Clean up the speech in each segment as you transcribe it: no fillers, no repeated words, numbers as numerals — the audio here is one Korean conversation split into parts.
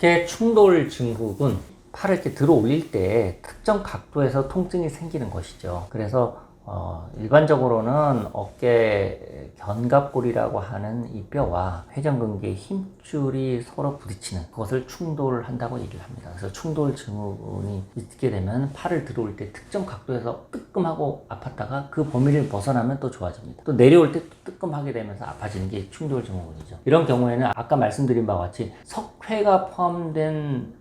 어깨 충돌 증후군, 팔을 이렇게 들어 올릴 때 특정 각도에서 통증이 생기는 것이죠. 그래서 일반적으로는 어깨 견갑골이라고 하는 이 뼈와 회전근개의 힘줄이 서로 부딪히는 그것을 충돌한다고 얘기를 합니다. 그래서 충돌 증후군이 있게 되면 팔을 들어 올 때 특정 각도에서 뜨끔하고 아팠다가 그 범위를 벗어나면 또 좋아집니다. 또 내려올 때 또 뜨끔하게 되면서 아파지는 게 충돌 증후군이죠. 이런 경우에는 아까 말씀드린 바와 같이 석회가 포함된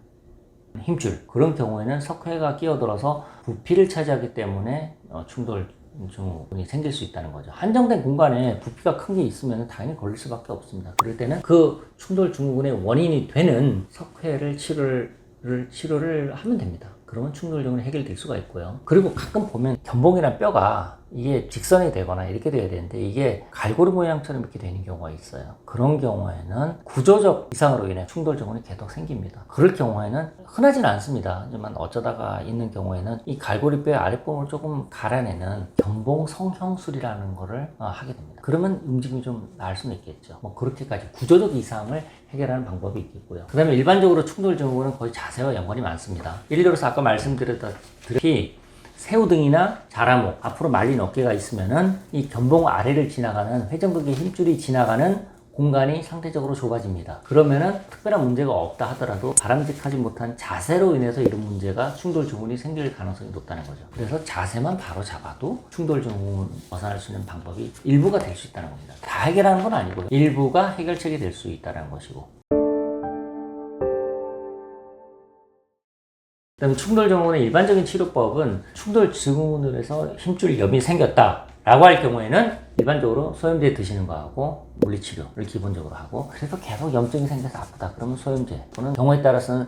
힘줄, 그런 경우에는 석회가 끼어들어서 부피를 차지하기 때문에 충돌 증후군이 생길 수 있다는 거죠. 한정된 공간에 부피가 큰 게 있으면 당연히 걸릴 수밖에 없습니다. 그럴 때는 그 충돌 증후군의 원인이 되는 석회를 치료를 하면 됩니다. 그러면 충돌 증후군이 해결될 수가 있고요. 그리고 가끔 보면 견봉이나 뼈가 이게 직선이 되거나 이렇게 돼야 되는데 이게 갈고리 모양처럼 이렇게 되는 경우가 있어요. 그런 경우에는 구조적 이상으로 인해 충돌 증후군이 계속 생깁니다. 그럴 경우에는 흔하진 않습니다. 하지만 어쩌다가 있는 경우에는 이 갈고리뼈의 아랫부분을 조금 갈아내는 견봉 성형술이라는 거를 하게 됩니다. 그러면 움직임이 좀 나을 수는 있겠죠. 뭐 그렇게까지 구조적 이상을 해결하는 방법이 있겠고요. 그 다음에 일반적으로 충돌 증후군은 거의 자세와 연관이 많습니다. 예를 들어서 아까 말씀드렸다시피 새우등이나 자라목, 앞으로 말린 어깨가 있으면은 이 견봉 아래를 지나가는 회전근개 힘줄이 지나가는 공간이 상대적으로 좁아집니다. 그러면은 특별한 문제가 없다 하더라도 바람직하지 못한 자세로 인해서 이런 문제가 충돌 증후군이 생길 가능성이 높다는 거죠. 그래서 자세만 바로 잡아도 충돌 증후군 벗어날 수 있는 방법이 일부가 될 수 있다는 겁니다. 다 해결하는 건 아니고요. 일부가 해결책이 될 수 있다는 것이고. 그다음에 충돌 증후군의 일반적인 치료법은 충돌 증후군으로 해서 힘줄염이 생겼다 라고 할 경우에는 일반적으로 소염제 드시는 거하고 물리치료를 기본적으로 하고, 그래서 계속 염증이 생겨서 아프다 그러면 소염제 또는 경우에 따라서는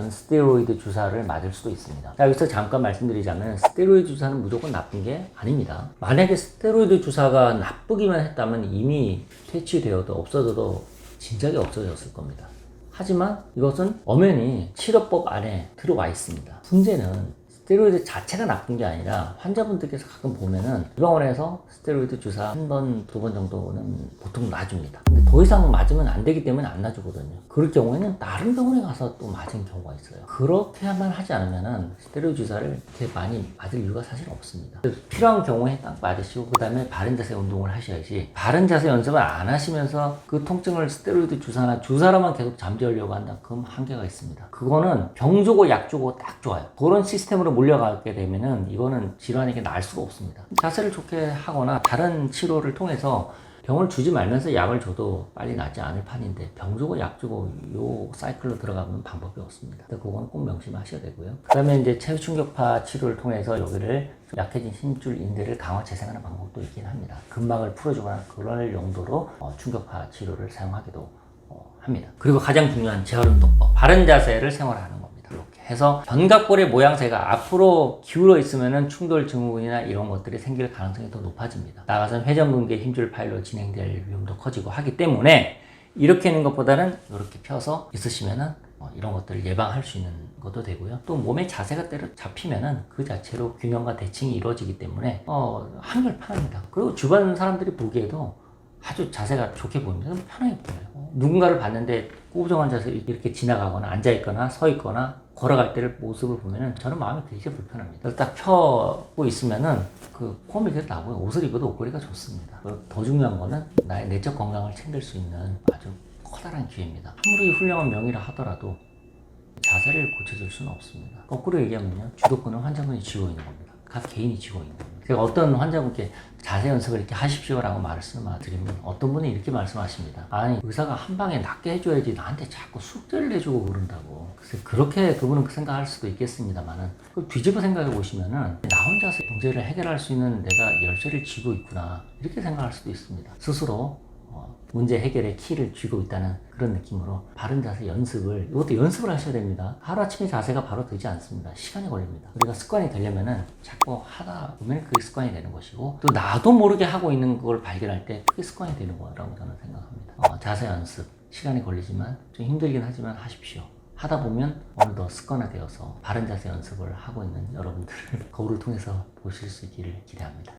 스테로이드 주사를 맞을 수도 있습니다. 자, 여기서 잠깐 말씀드리자면 스테로이드 주사는 무조건 나쁜 게 아닙니다. 만약에 스테로이드 주사가 나쁘기만 했다면 이미 퇴치되어도 없어져도 진작에 없어졌을 겁니다. 하지만 이것은 엄연히 치료법 안에 들어와 있습니다. 문제는 스테로이드 자체가 나쁜 게 아니라 환자분들께서 가끔 보면은 병원에서 스테로이드 주사 한 번, 두 번 정도는 보통 놔줍니다. 근데 더 이상 맞으면 안 되기 때문에 안 놔주거든요. 그럴 경우에는 다른 병원에 가서 또 맞은 경우가 있어요. 그렇게만 하지 않으면은 스테로이드 주사를 이렇게 많이 맞을 이유가 사실 없습니다. 필요한 경우에 딱 맞으시고 그 다음에 바른 자세 운동을 하셔야지, 바른 자세 연습을 안 하시면서 그 통증을 스테로이드 주사나 주사로만 계속 잠재우려고 한다 그럼 한계가 있습니다. 그거는 병 주고 약 주고 딱 좋아요. 그런 시스템으로 몰려가게 되면은 이거는 질환에게 나을 수가 없습니다. 자세를 좋게 하거나 다른 치료를 통해서 병을 주지 말면서 약을 줘도 빨리 낫지 않을 판인데 병 주고 약 주고 요 사이클로 들어가면 방법이 없습니다. 그거는 꼭 명심하셔야 되고요. 그 다음에 이제 체외 충격파 치료를 통해서 여기를 약해진 힘줄 인대를 강화 재생하는 방법도 있긴 합니다. 근막을 풀어주거나 그럴 용도로 충격파 치료를 사용하기도 합니다. 그리고 가장 중요한 재활운동법, 바른 자세를 생활하는 겁니다. 이렇게 해서 견갑골의 모양새가 앞으로 기울어 있으면은 충돌 증후군이나 이런 것들이 생길 가능성이 더 높아집니다. 나아가서는 회전근개 힘줄 파열로 진행될 위험도 커지고 하기 때문에 이렇게 하는 것보다는 이렇게 펴서 있으시면은 이런 것들을 예방할 수 있는 것도 되고요. 또 몸의 자세가 때려 잡히면은 그 자체로 균형과 대칭이 이루어지기 때문에 한결 편합니다. 그리고 주변 사람들이 보기에도 아주 자세가 좋게 보입니다. 편하게 보여요. 누군가를 봤는데 꾸부정한 자세 이렇게 지나가거나 앉아있거나 서있거나 걸어갈 때를 모습을 보면은 저는 마음이 되게 불편합니다. 그래서 딱 펴고 있으면은 그 폼이 나고요. 옷을 입어도 옷걸이가 좋습니다. 더 중요한 거는 나의 내적 건강을 챙길 수 있는 아주 커다란 기회입니다. 아무리 훌륭한 명의라 하더라도 자세를 고쳐줄 수는 없습니다. 거꾸로 얘기하면요, 주도권은 환자분이 쥐고 있는 겁니다. 각 개인이 쥐고 있는 겁니다. 제가 어떤 환자분께 자세 연습을 이렇게 하십시오라고 말씀드리면 어떤 분이 이렇게 말씀하십니다. 아니, 의사가 한 방에 낫게 해줘야지 나한테 자꾸 숙제를 내주고 그런다고. 그래서 그렇게 그분은 생각할 수도 있겠습니다만은 뒤집어 생각해 보시면은 나 혼자서 문제를 해결할 수 있는 내가 열쇠를 쥐고 있구나 이렇게 생각할 수도 있습니다. 스스로 문제 해결의 키를 쥐고 있다는 그런 느낌으로 바른 자세 연습을, 이것도 연습을 하셔야 됩니다. 하루아침에 자세가 바로 되지 않습니다. 시간이 걸립니다. 우리가 습관이 되려면은 자꾸 하다 보면 그게 습관이 되는 것이고, 또 나도 모르게 하고 있는 걸 발견할 때 그게 습관이 되는 거라고 저는 생각합니다. 자세 연습 시간이 걸리지만 좀 힘들긴 하지만 하십시오. 하다 보면 어느덧 습관화되어서 바른 자세 연습을 하고 있는 여러분들을 거울을 통해서 보실 수 있기를 기대합니다.